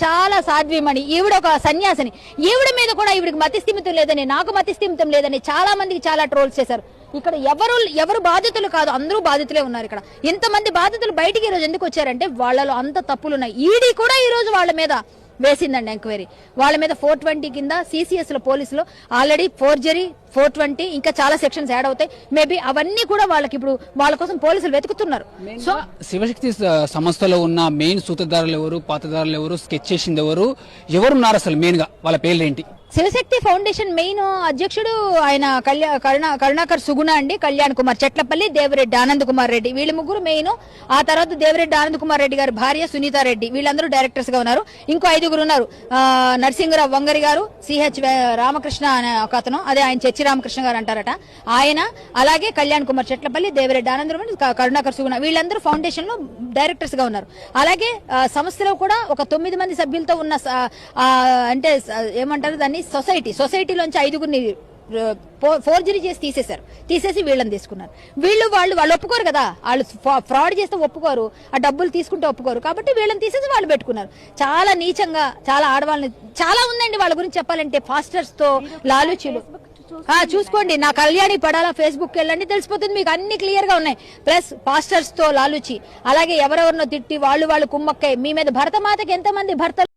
చాలా సాధ్వీమణి ఈవిడ ఒక సన్యాసిని. ఈవిడ మీద కూడా ఈవిడికి మతిస్థిమితం లేదని, నాకు మతిస్థిమితం లేదని చాలా మందికి చాలా ట్రోల్స్ చేశారు. ఇక్కడ ఎవరు బాధితులు కాదు, అందరూ బాధితులే ఉన్నారు. ఇక్కడ ఇంతమంది బాధితులు బయటికి ఈ రోజు ఎందుకు వచ్చారంటే వాళ్ళలో అంత తప్పులున్నాయి. ఈడీ కూడా ఈ రోజు వాళ్ళ మీద వేసిందండి ఎంక్వైరీ. వాళ్ళ మీద 420 కింద సిసిఎస్ లో పోలీసులు ఆల్రెడీ ఫోర్జరీ 420 ఇంకా చాలా సెక్షన్స్ యాడ్ అవుతాయి. మేబీ అవన్నీ కూడా వాళ్ళకి ఇప్పుడు వాళ్ళ కోసం పోలీసులు వెతుకుతున్నారు. సో శివశక్తి సంస్థలో ఉన్న మెయిన్ సూత్రధారులు ఎవరు, పాత్రధారులు ఎవరు, స్కెచ్ చేసింది ఎవరున్నారు అసలు మెయిన్ గా, వాళ్ళ పేర్లు ఏంటి? శివశక్తి ఫౌండేషన్ మెయిన్ అధ్యక్షుడు ఆయన కరుణాకర్ సుగుణ అండి, కళ్యాణ్ కుమార్ చెట్లపల్లి, దేవిరెడ్డి ఆనంద్ కుమార్ రెడ్డి, వీళ్ళ ముగ్గురు మెయిన్. ఆ తర్వాత దేవిరెడ్డి ఆనంద్ కుమార్ రెడ్డి గారి భార్య సునీతా రెడ్డి, వీళ్ళందరూ డైరెక్టర్స్ గా ఉన్నారు. ఇంకో 5 ఉన్నారు. నరసింహరావు వంగరి గారు, సిహెచ్ రామకృష్ణ అనే ఒక అతను, అదే ఆయన చర్చి రామకృష్ణ గారు అంటారట ఆయన, అలాగే కళ్యాణ్ కుమార్ చెట్లపల్లి, దేవిరెడ్డి ఆనంద్ కరుణాకర్ సుగుణ, వీళ్ళందరూ ఫౌండేషన్ లో డైరెక్టర్స్ గా ఉన్నారు. అలాగే సంస్థలో కూడా ఒక 9 మంది సభ్యులతో ఉన్న అంటే ఏమంటారు దాన్ని సొసైటీలోంచి 5గురిని ఫోర్జరీ చేసి తీసేసి వీళ్ళని తీసుకున్నారు. వాళ్ళు ఒప్పుకోరు కదా, వాళ్ళు ఫ్రాడ్ చేస్తే ఒప్పుకోరు, ఆ డబ్బులు తీసుకుంటే ఒప్పుకోరు, కాబట్టి వీళ్ళని తీసేసి వాళ్ళు పెట్టుకున్నారు. చాలా నీచంగా, చాలా ఆడవాళ్ళని, చాలా ఉందండి వాళ్ళ గురించి చెప్పాలంటే. ఫాస్టర్స్ తో లాలూచీలు చూసుకోండి, నా కళ్యాణి పడాలా ఫేస్బుక్ వెళ్ళండి, తెలిసిపోతుంది మీకు, అన్ని క్లియర్ గా ఉన్నాయి. ప్లస్ పాస్టర్స్ తో లాలూచి, అలాగే ఎవరెవరినో తిట్టి వాళ్ళు కుమ్మక్కై మీ మీద భరతమాతకి ఎంతమంది భర్తలు